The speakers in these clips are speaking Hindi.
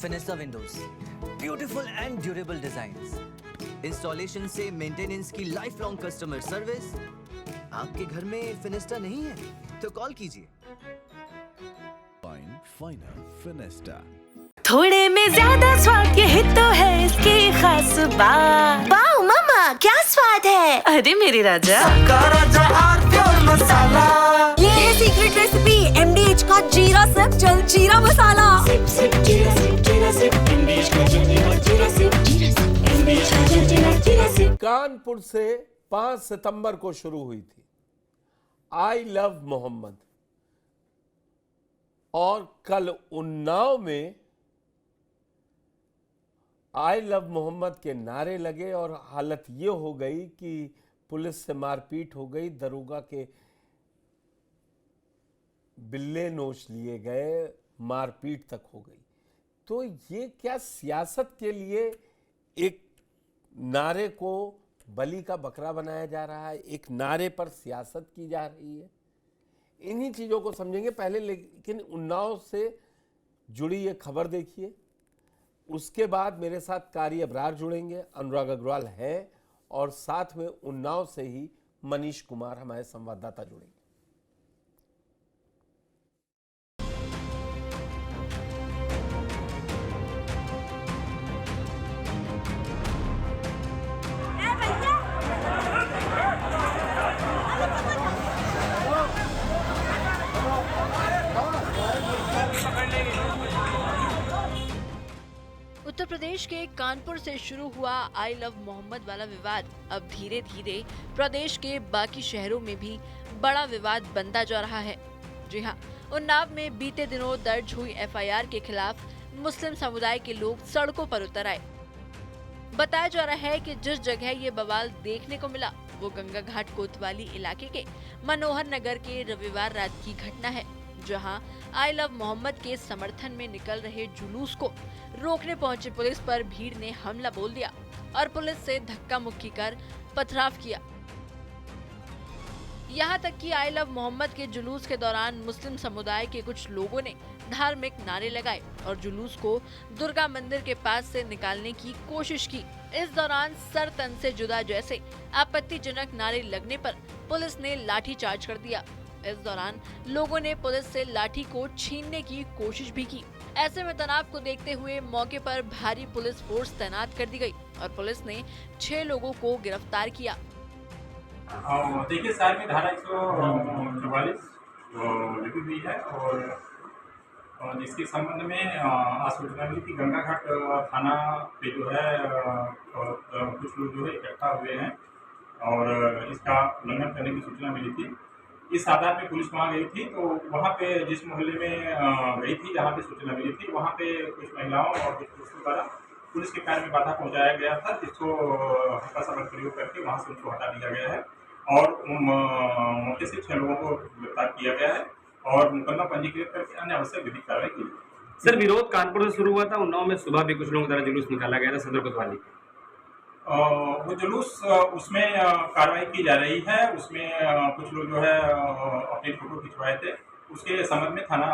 फिनिस्टा windows, beautiful and durable designs, installation से मेंटेनेंस की लाइफ लॉन्ग कस्टमर सर्विस। आपके घर में फिनिस्टा नहीं है तो कॉल कीजिए। फाइनल फिनिस्टा। थोड़े में ज्यादा स्वाद, यही तो है इसकी खास बात। वाओ मम्मा, क्या स्वाद है। अरे मेरे राजा, सबका राजा प्योर मसाला। ये है सीक्रेट रेसिपी MDH का जीरा सिप जलजीरा मसाला। सिप सिप जीरा सिप जीरा सिप MDH का जलजीरा जीरा सिप जीरा सिप MDH का जलजीरा जीरा सिप। कानपुर से 5 सितंबर को शुरू हुई थी आई लव मोहम्मद, और कल उन्नाव में आई लव मोहम्मद के नारे लगे और हालत ये हो गई कि पुलिस से मारपीट हो गई, दरोगा के बिल्ले नोच लिए गए, मारपीट तक हो गई। तो ये क्या सियासत के लिए एक नारे को बलि का बकरा बनाया जा रहा है, एक नारे पर सियासत की जा रही है? इन्हीं चीज़ों को समझेंगे पहले, लेकिन उन्नाव से जुड़ी ये खबर देखिए। उसके बाद मेरे साथ कारी अबरार जुड़ेंगे, अनुराग अग्रवाल है, और साथ में उन्नाव से ही मनीष कुमार हमारे संवाददाता जुड़ेंगे। उत्तर प्रदेश के कानपुर से शुरू हुआ आई लव मोहम्मद वाला विवाद अब धीरे धीरे प्रदेश के बाकी शहरों में भी बड़ा विवाद बनता जा रहा है। जी हां, उन्नाव में बीते दिनों दर्ज हुई FIR के खिलाफ मुस्लिम समुदाय के लोग सड़कों पर उतर आए। बताया जा रहा है कि जिस जगह ये बवाल देखने को मिला वो गंगा घाट कोतवाली इलाके के मनोहर नगर के रविवार रात की घटना है, जहां आई लव मोहम्मद के समर्थन में निकल रहे जुलूस को रोकने पहुंची पुलिस पर भीड़ ने हमला बोल दिया और पुलिस से धक्का मुक्की कर पथराव किया। यहां तक कि आई लव मोहम्मद के जुलूस के दौरान मुस्लिम समुदाय के कुछ लोगों ने धार्मिक नारे लगाए और जुलूस को दुर्गा मंदिर के पास से निकालने की कोशिश की। इस दौरान सर तन से जुदा जैसे आपत्तिजनक नारे लगने पर पुलिस ने लाठीचार्ज कर दिया। इस दौरान लोगों ने पुलिस से लाठी को छीनने की कोशिश भी की। ऐसे में तनाव को देखते हुए मौके पर भारी पुलिस फोर्स तैनात कर दी गई और पुलिस ने 6 लोगों को गिरफ्तार किया। देखिए, शहर में धारा 144 लिखी हुई है और जिसके संबंध में आज सूचना मिली थी गंगा घाट थाना पे जो है कुछ लोग जो है इकट्ठा हुए हैं और इसका उल्लंघन करने की सूचना मिली थी। इस आधार पे पुलिस वहाँ गई थी, तो वहाँ पे जिस मोहल्ले में गई थी जहाँ पे सूचना मिली थी, वहाँ पे कुछ महिलाओं और कुछ पुरुषों द्वारा पुलिस के कार्य में बाधा पहुँचाया गया था, जिसको हल्का सा बल प्रयोग करके वहाँ से उनको हटा दिया गया है और मौके से 6 लोगों को गिरफ्तार किया गया है और मुकदमा पंजीकृत करके अन्य आवश्यक विधिक कार्रवाई की। सर, विरोध कानपुर से शुरू हुआ था, उन्नाव में सुबह भी कुछ लोगों द्वारा जुलूस निकाला गया था सदर कोतवाली। वो जुलूस उसमें कार्रवाई की जा रही है। उसमें कुछ लोग जो है अपने फोटो खिंचवाए थे, उसके संबंध में थाना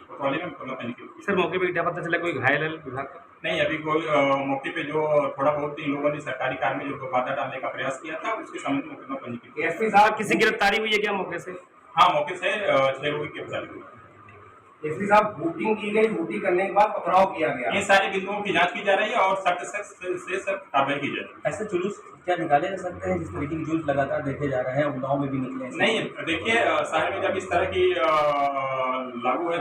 कोतवाली में मुकदमा पंजीकृत किया। सर, मौके पे क्या पता चला कोई घायल है विभाग का? नहीं, अभी कोई मौके पे जो थोड़ा बहुत इन लोगों ने सरकारी कार में जो बाधा डालने का प्रयास किया था उसके संबंध में मुकदमा पंजीकृत किया। एसपी साहब, किसी गिरफ्तारी हुई है क्या मौके से? हाँ, मौके से 6 लोगों की गिरफ्तारी हुई। एसपी साहब, वोटिंग की गई, वोटिंग करने के बाद पथराव किया गया। इन सारे बिंदुओं की जांच की जा रही है और सख्त से सख्त कार्रवाई की जाएगी। ऐसे जुलूस क्या निकाले जा सकते हैं जिस तरीके के जुलूस लगातार देखे जा रहे हैं, उन्नाव में भी निकले? नहीं, देखिए, शहर में जब इस तरह की लागू है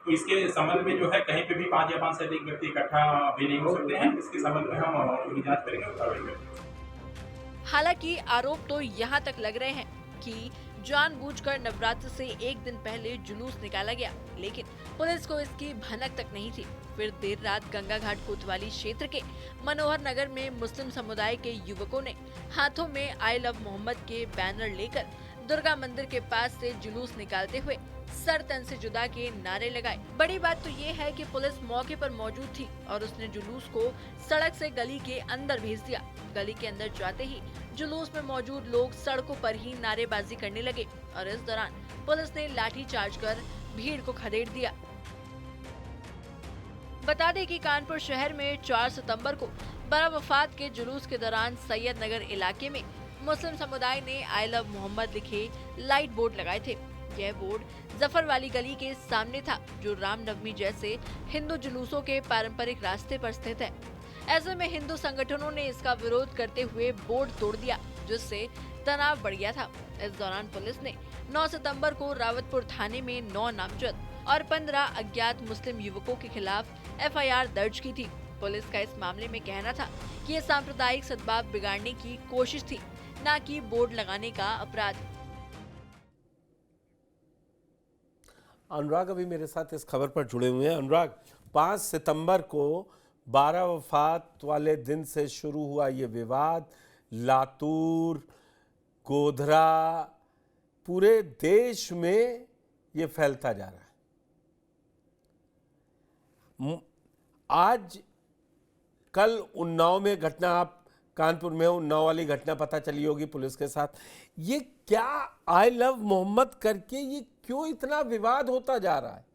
तो इसके संबंध में जो है कहीं पे भी 5 या 5 से अधिक व्यक्ति इकट्ठा भी नहीं हो सकते हैं। इसके संबंध में हम पूरी जांच करेंगे और कार्रवाई करेंगे। हालांकि आरोप तो यहाँ तक लग रहे हैं कि जानबूझकर नवरात्र से एक दिन पहले जुलूस निकाला गया, लेकिन पुलिस को इसकी भनक तक नहीं थी। फिर देर रात गंगा घाट कोतवाली क्षेत्र के मनोहर नगर में मुस्लिम समुदाय के युवकों ने हाथों में आई लव मोहम्मद के बैनर लेकर दुर्गा मंदिर के पास से जुलूस निकालते हुए सर तन से जुदा के नारे लगाए। बड़ी बात तो ये है कि पुलिस मौके पर मौजूद थी और उसने जुलूस को सड़क से गली के अंदर भेज दिया। गली के अंदर जाते ही जुलूस में मौजूद लोग सड़कों पर ही नारेबाजी करने लगे और इस दौरान पुलिस ने लाठी चार्ज कर भीड़ को खदेड़ दिया। बता दें कि कानपुर शहर में 4 सितंबर को बरावफात के जुलूस के दौरान सैयद नगर इलाके में मुस्लिम समुदाय ने आई लव मोहम्मद लिखे लाइट बोर्ड लगाए थे। यह बोर्ड जफर वाली गली के सामने था, जो रामनवमी जैसे हिंदू जुलूसों के पारंपरिक रास्ते पर स्थित है। ऐसे में हिंदू संगठनों ने इसका विरोध करते हुए बोर्ड तोड़ दिया, जिससे तनाव बढ़ गया था। इस दौरान पुलिस ने 9 सितंबर को रावतपुर थाने में 9 नामजद और 15 अज्ञात मुस्लिम युवकों के खिलाफ FIR दर्ज की थी। पुलिस का इस मामले में कहना था कि ये सांप्रदायिक सद्भाव बिगाड़ने की कोशिश थी, न कि बोर्ड लगाने का अपराध। अनुराग अभी मेरे साथ इस खबर पर जुड़े हुए हैं। अनुराग, 5 सितंबर को बारावफात वाले दिन से शुरू हुआ ये विवाद लातूर, गोधरा, पूरे देश में ये फैलता जा रहा है। आज कल उन्नाव में घटना, आप कानपुर में उन्नाव वाली घटना पता चली होगी पुलिस के साथ। ये क्या आई लव मोहम्मद करके ये क्यों इतना विवाद होता जा रहा है?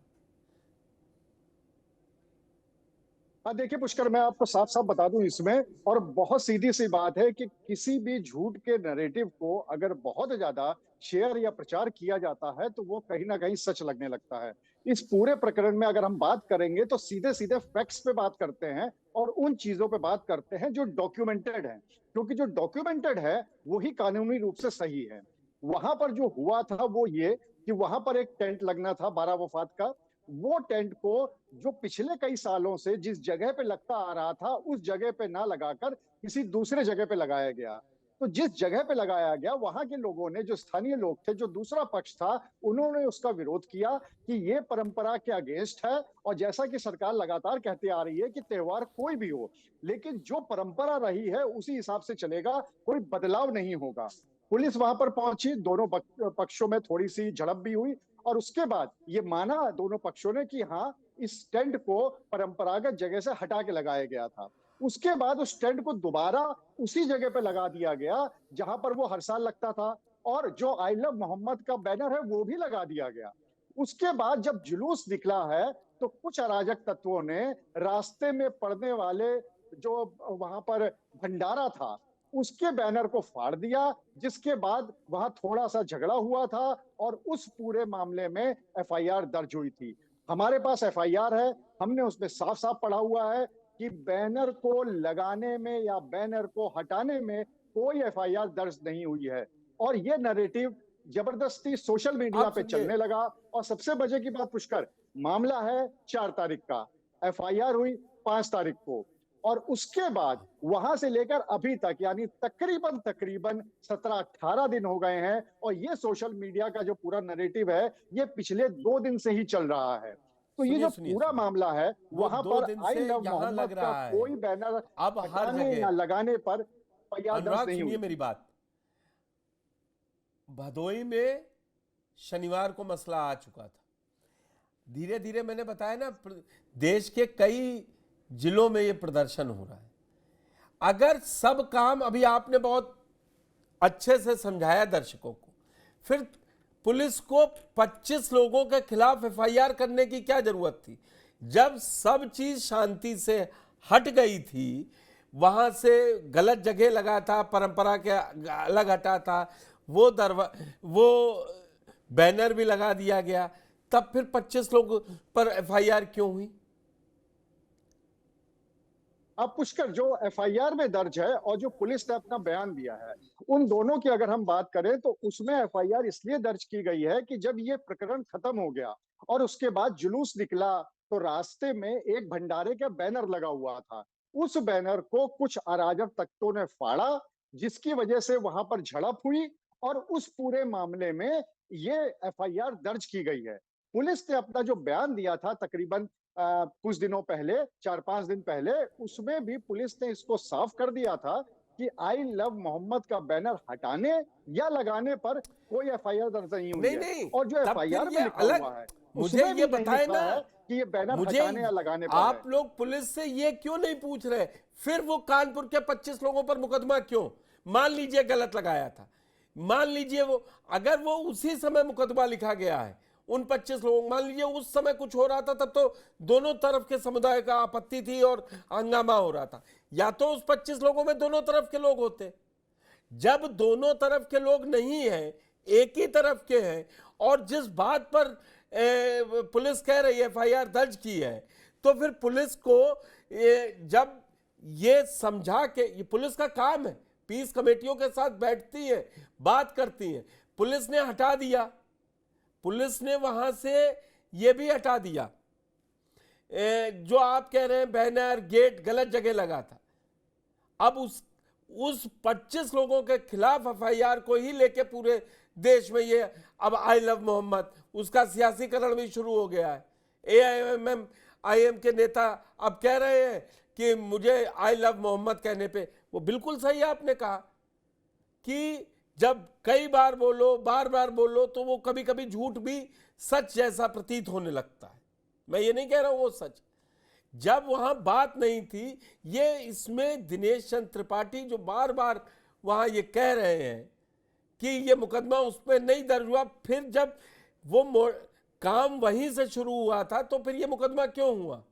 हाँ देखिए पुष्कर, मैं आपको साफ साफ बता दूं इसमें, और बहुत सीधी सी बात है कि किसी भी झूठ के नैरेटिव को अगर बहुत ज्यादा शेयर या प्रचार किया जाता है तो वो कहीं ना कहीं सच लगने लगता है। इस पूरे प्रकरण में अगर हम बात करेंगे तो सीधे सीधे फैक्ट्स पे बात करते हैं और उन चीजों पे बात करते हैं जो डॉक्यूमेंटेड है, क्योंकि जो डॉक्यूमेंटेड है वही कानूनी रूप से सही है। वहां पर जो हुआ था वो ये कि वहां पर एक टेंट लगना था बारावफात का। वो टेंट को जो पिछले कई सालों से जिस जगह पे लगता आ रहा था उस जगह पे ना लगाकर किसी दूसरे जगह पे लगाया गया। तो जिस जगह पे लगाया गया वहां के लोगों ने, जो स्थानीय लोग थे, जो दूसरा पक्ष था, उन्होंने उसका विरोध किया कि ये परंपरा के अगेंस्ट है। और जैसा कि सरकार लगातार कहती आ रही है कि त्योहार कोई भी हो, लेकिन जो परंपरा रही है उसी हिसाब से चलेगा, कोई बदलाव नहीं होगा। पुलिस वहां पर पहुंची, दोनों पक्षों में थोड़ी सी झड़प भी हुई और उसके बाद ये माना दोनों पक्षों ने कि हाँ, इस टेंट को परंपरागत जगह से हटा के लगाया गया था। उसके बाद उस टेंट को दोबारा उसी जगह पे लगा दिया गया जहां पर वो हर साल लगता था, और जो आई लव मोहम्मद का बैनर है वो भी लगा दिया गया। उसके बाद जब जुलूस निकला है तो कुछ अराजक तत्वों ने रास्ते में पड़ने वाले जो वहां पर भंडारा था उसके बैनर को फाड़ दिया, जिसके बाद वहां थोड़ा सा झगड़ा हुआ था और उस पूरे मामले में FIR दर्ज हुई थी। हमारे पास FIR है, हमने उसमें साफ साफ पढ़ा हुआ है कि बैनर को लगाने में या बैनर को हटाने में कोई FIR दर्ज नहीं हुई है। और ये नैरेटिव जबरदस्ती सोशल मीडिया पे चलने लगा। और सबसे मजे की बात पुष्कर, मामला है 4 तारीख का, FIR हुई 5 तारीख को, और उसके बाद वहां से लेकर अभी तक यानी तकरीबन 17-18 दिन हो गए हैं। और ये सोशल मीडिया का जो पूरा नैरेटिव है ये पिछले 2 दिन से ही चल रहा है। तो ये जो पूरा मामला है वहां पर आई लव मोहम्मद का कोई बैनर अब हर जगह या लगाने पर अनुराग सुनिए मेरी बात। भदोई में शनिवार को मसला आ चुका था, धीरे धीरे मैंने बताया ना, देश के कई जिलों में ये प्रदर्शन हो रहा है। अगर सब काम, अभी आपने बहुत अच्छे से समझाया दर्शकों को, फिर पुलिस को 25 लोगों के खिलाफ FIR करने की क्या जरूरत थी? जब सब चीज शांति से हट गई थी, वहां से गलत जगह लगा था, परंपरा के अलग हटा था, वो बैनर भी लगा दिया गया, तब फिर 25 लोग पर FIR क्यों हुई? अब पुष्कर, जो FIR में दर्ज है और जो पुलिस ने अपना बयान दिया है, उन दोनों की अगर हम बात करें तो उसमें FIR इसलिए दर्ज की गई है कि जब ये प्रकरण खत्म हो गया और उसके बाद जुलूस निकला तो रास्ते में एक भंडारे का बैनर लगा हुआ था। उस बैनर को कुछ अराजक तत्वों ने फाड़ा, जिसकी वजह से वहां पर झड़प हुई और उस पूरे मामले में ये FIR दर्ज की गई है। पुलिस ने अपना जो बयान दिया था तकरीबन कुछ दिनों पहले, 4-5 दिन पहले, उसमें भी पुलिस ने इसको साफ कर दिया था कि आई लव मोहम्मद का बैनर हटाने या लगाने पर कोई FIR दर्ज नहीं हुई है। और जो FIR में लिखा हुआ है मुझे ये बताए ना कि ये बैनर हटाने या लगाने पर आप लोग पुलिस से ये क्यों नहीं पूछ रहे? फिर वो कानपुर के 25 लोगों पर मुकदमा क्यों? मान लीजिए गलत लगाया था, मान लीजिए वो, अगर वो उसी समय मुकदमा लिखा गया है उन 25 लोगों, मान लीजिए उस समय कुछ हो रहा था, तब तो दोनों तरफ के समुदाय का आपत्ति थी और हंगामा हो रहा था, या तो उस 25 लोगों में दोनों तरफ के लोग होते। जब दोनों तरफ के लोग नहीं हैं, एक ही तरफ के हैं, और जिस बात पर पुलिस कह रही है FIR दर्ज की है, तो फिर पुलिस को जब ये समझा के, ये पुलिस का काम है, पीस कमेटियों के साथ बैठती है, बात करती है, पुलिस ने हटा दिया, पुलिस ने वहां से ये भी हटा दिया, जो आप कह रहे हैं बैनर गेट गलत जगह लगा था। अब उस 25 लोगों के खिलाफ FIR को ही लेके पूरे देश में ये अब आई लव मोहम्मद, उसका सियासीकरण भी शुरू हो गया है। AIMM के नेता अब कह रहे हैं कि मुझे आई लव मोहम्मद कहने पे, वो बिल्कुल सही है, आपने कहा कि जब कई बार बोलो, बार बार बोलो, तो वो कभी कभी झूठ भी सच जैसा प्रतीत होने लगता है। मैं ये नहीं कह रहा हूं वो सच, जब वहां बात नहीं थी, ये इसमें दिनेश चंद्र त्रिपाठी जो बार बार वहां ये कह रहे हैं कि ये मुकदमा उस पर नहीं दर्ज हुआ, फिर जब वो काम वहीं से शुरू हुआ था, तो फिर ये मुकदमा क्यों हुआ?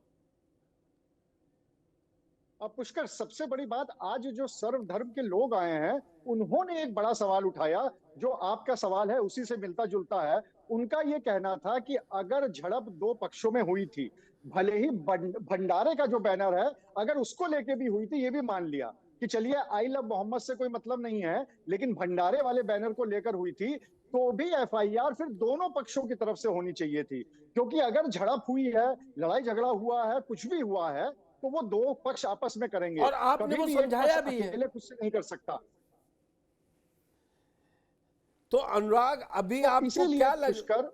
अब पुष्कर, सबसे बड़ी बात, आज जो सर्वधर्म के लोग आए हैं उन्होंने एक बड़ा सवाल उठाया, जो आपका सवाल है उसी से मिलता जुलता है। उनका ये कहना था कि अगर झड़प दो पक्षों में हुई थी, भले ही भंडारे का जो बैनर है अगर उसको लेके भी हुई थी, ये भी मान लिया कि चलिए आई लव मोहम्मद से कोई मतलब नहीं है, लेकिन भंडारे वाले बैनर को लेकर हुई थी, तो भी FIR फिर दोनों पक्षों की तरफ से होनी चाहिए थी। क्योंकि अगर झड़प हुई है, लड़ाई झगड़ा हुआ है, कुछ भी हुआ है, तो वो दो पक्ष आपस में करेंगे, और आपने वो समझाया भी है, अकेले कुछ नहीं कर सकता। तो अनुराग, अभी तो आपको क्या लगा,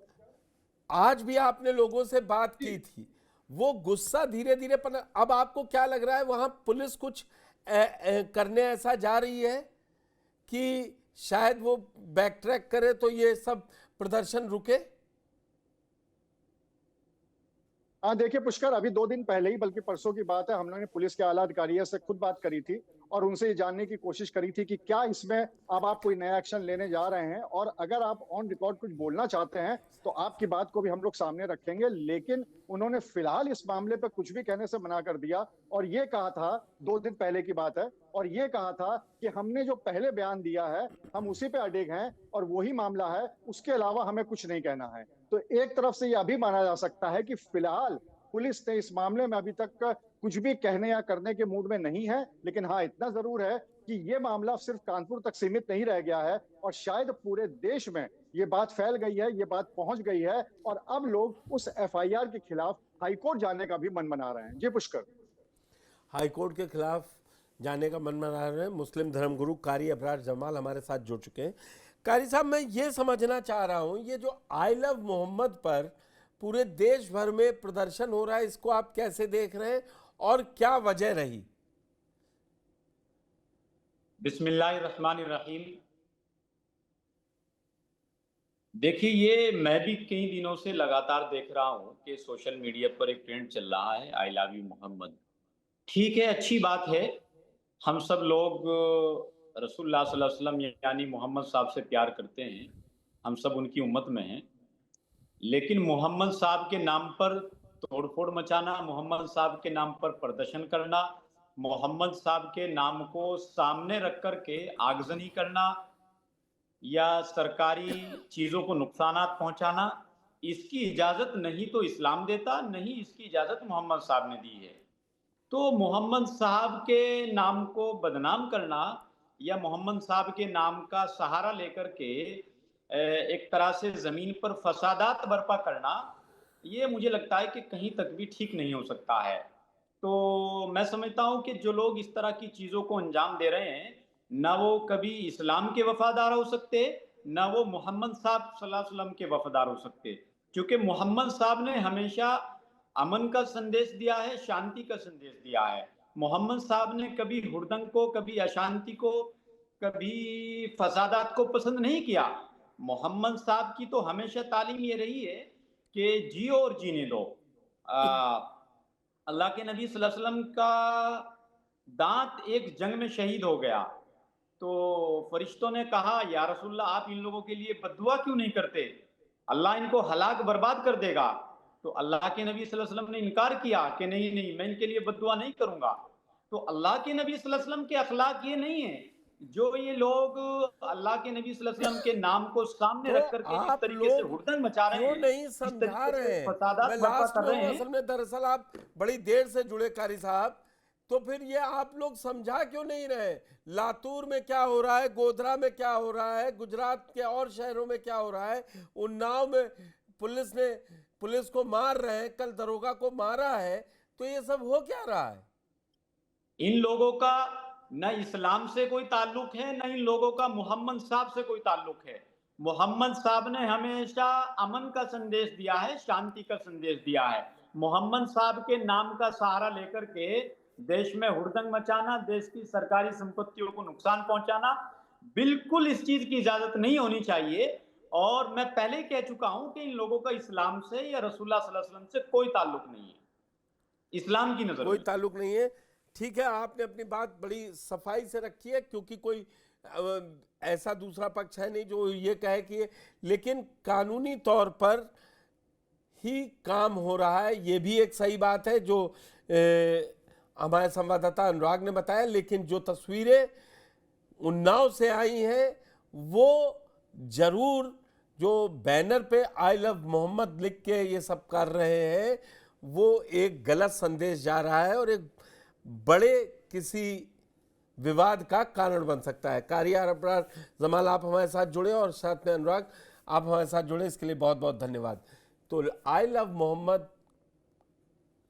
आज भी आपने लोगों से बात की थी, वो गुस्सा धीरे धीरे अब आपको क्या लग रहा है, वहां पुलिस कुछ करने ऐसा जा रही है कि शायद वो बैक ट्रैक करे तो ये सब प्रदर्शन रुके? हाँ देखिए पुष्कर, अभी 2 दिन पहले ही, बल्कि परसों की बात है, हम लोगों ने पुलिस के आला अधिकारियों से खुद बात करी थी और उनसे ये जानने की कोशिश करी थी कि क्या इसमें अब आप कोई नया एक्शन लेने जा रहे हैं, और अगर आप ऑन रिकॉर्ड कुछ बोलना चाहते हैं तो आपकी बात को भी हम लोग सामने रखेंगे। लेकिन उन्होंने फिलहाल इस मामले पर कुछ भी कहने से मना कर दिया और ये कहा था, 2 दिन पहले की बात है, और ये कहा था कि हमने जो पहले बयान दिया है हम उसी पे अडिग हैं और वही मामला है, उसके अलावा हमें कुछ नहीं कहना है। तो एक तरफ से यह भी माना जा सकता है कि फिलहाल पुलिस ने इस मामले में अभी तक कुछ भी कहने या करने के मूड में नहीं है, लेकिन हाँ इतना जरूर है कि ये मामला सिर्फ कानपुर तक सीमित नहीं रह गया है और शायद पूरे देश में ये बात फैल गई है, ये बात पहुंच गई है और अब लोग उस FIR के खिलाफ हाईकोर्ट जाने का भी मन बना रहे हैं। जी पुष्कर, हाईकोर्ट के खिलाफ जाने का मन बना रहे हैं। मुस्लिम धर्मगुरु कारी अबरार जमाल हमारे साथ जुड़ चुके हैं। कारी साहब, मैं ये समझना चाह रहा हूँ, ये जो आई लव मोहम्मद पर पूरे देश भर में प्रदर्शन हो रहा है, इसको आप कैसे देख रहे हैं और क्या वजह रही? बिस्मिल्लाहिर्रहमानिर्रहीम। देखिए, ये मैं भी कई दिनों से लगातार देख रहा हूँ कि सोशल मीडिया पर एक ट्रेंड चल रहा है, आई लव यू मोहम्मद। ठीक है, अच्छी बात है, हम सब लोग रसूलुल्लाह सल्लल्लाहु अलैहि वसल्लम यानी मोहम्मद साहब से प्यार करते हैं, हम सब उनकी उम्मत में हैं। लेकिन मोहम्मद साहब के नाम पर तोड़फोड़ मचाना, मोहम्मद साहब के नाम पर प्रदर्शन करना, मोहम्मद साहब के नाम को सामने रख कर के आगजनी करना या सरकारी चीज़ों को नुकसानात पहुंचाना, इसकी इजाज़त नहीं तो इस्लाम देता, नहीं इसकी इजाज़त मोहम्मद साहब ने दी है। तो मोहम्मद साहब के नाम को बदनाम करना या मोहम्मद साहब के नाम का सहारा लेकर के एक तरह से ज़मीन पर फसादात बर्पा करना, ये मुझे लगता है कि कहीं तक भी ठीक नहीं हो सकता है। तो मैं समझता हूँ कि जो लोग इस तरह की चीज़ों को अंजाम दे रहे हैं, ना वो कभी इस्लाम के वफादार हो सकते, ना वो मोहम्मद साहब सल्लल्लाहु अलैहि वसल्लम के वफादार हो सकते, क्योंकि मोहम्मद साहब ने हमेशा अमन का संदेश दिया है, शांति का संदेश दिया है। मोहम्मद साहब ने कभी हुड़दंग को, कभी अशांति को, कभी फसादात को पसंद नहीं किया। मोहम्मद साहब की तो हमेशा तालीम ये रही है कि जियो और जीने दो। अल्लाह के नबी सल्लल्लाहु अलैहि वसल्लम का दांत एक जंग में शहीद हो गया, तो फरिश्तों ने कहा, या रसूलल्लाह, आप इन लोगों के लिए बद्दुआ क्यों नहीं करते? अल्लाह इनको हलाक बर्बाद कर देगा। तो अल्लाह के नबी सल्लल्लाहु अलैहि वसल्लम ने इनकार किया कि नहीं नहीं, मैं इनके लिए बद्दुआ नहीं करूंगा। तो अल्लाह के नबी सल्लल्लाहु अलैहि वसल्लम के अखलाक ये नहीं है जो ये लोग अल्लाह के नबी सल्लल्लाहु अलैहि वसल्लम के नाम को सामने रख करके जिस तरीके से हुड़दंग मचा रहे हैं, नहीं समझा रहे हैं। मैं लास्ट में असल में दरअसल आप बड़ी देर से जुड़े कारी साहब, तो फिर ये आप लोग समझा क्यों नहीं रहे? लातूर में क्या हो रहा है, गोधरा में क्या हो रहा है, गुजरात के और शहरों में क्या हो रहा है, उन्नाव में पुलिस को मार रहे हैं, कल दरोगा को मारा है, तो ये सब हो क्या रहा है? इन लोगों का न इस्लाम से कोई ताल्लुक है, न इन लोगों का मोहम्मद साहब से कोई ताल्लुक है। मोहम्मद साहब ने हमेशा अमन का संदेश दिया है, शांति का संदेश दिया है। मोहम्मद साहब के नाम का सहारा लेकर के देश में हुड़दंग मचाना, देश की सरकारी संपत्तियों को नुकसान पहुंचाना, बिल्कुल इस चीज की इजाजत नहीं होनी चाहिए। और मैं पहले कह चुका हूं कि इन लोगों का इस्लाम से या रसूलुल्लाह सल्लल्लाहु अलैहि वसल्लम से कोई ताल्लुक नहीं है, इस्लाम की नजर कोई ताल्लुक नहीं है। ठीक है, आपने अपनी बात बड़ी सफाई से रखी है, क्योंकि कोई ऐसा दूसरा पक्ष है नहीं जो ये कहे कि लेकिन कानूनी तौर पर ही काम हो रहा है, ये भी एक सही बात है जो हमारे संवाददाता अनुराग ने बताया। लेकिन जो तस्वीरें उन्नाव से आई हैं वो जरूर, जो बैनर पे आई लव मोहम्मद लिख के ये सब कर रहे हैं, वो एक गलत संदेश जा रहा है और एक बड़े किसी विवाद का कारण बन सकता है। कारिया अब्रार जमाल आप हमारे साथ जुड़े और साथ में अनुराग आप हमारे साथ जुड़े, इसके लिए बहुत बहुत धन्यवाद। तो आई लव मोहम्मद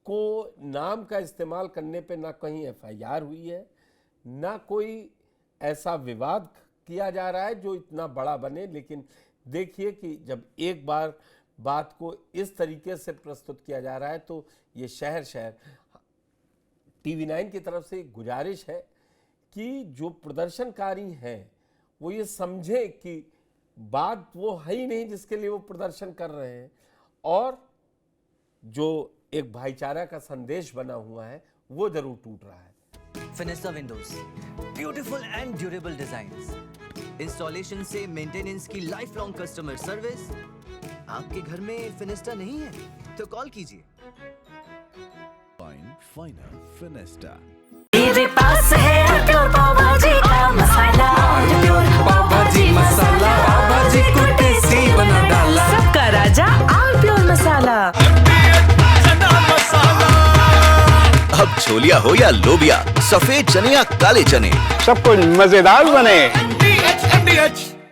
को नाम का इस्तेमाल करने पे ना कहीं FIR हुई है, ना कोई ऐसा विवाद किया जा रहा है जो इतना बड़ा बने। लेकिन देखिए कि जब एक बार बात को इस तरीके से प्रस्तुत किया जा रहा है तो ये शहर TV9 की तरफ से गुजारिश है कि जो प्रदर्शनकारी हैं वो ये समझें कि बात वो है ही नहीं जिसके लिए वो प्रदर्शन कर रहे हैं, और जो एक भाईचारा का संदेश बना हुआ है वो जरूर टूट रहा है। Fenesta windows, beautiful and durable designs, installation से मेंटेनेंस की लाइफ लॉन्ग कस्टमर सर्विस। आपके घर में फिनिस्टा नहीं है तो कॉल कीजिए। फाइनल फिनिस्टा। मेरे पास है प्योर पाव भाजी का मसाला, प्योर पाव भाजी मसाला, पाव भाजी को टेस्टी बना डाला, सबका राजा आल प्योर मसाला। अब छोलिया हो या लोबिया, सफेद चने या काले चने, सब कुछ मजेदार बने।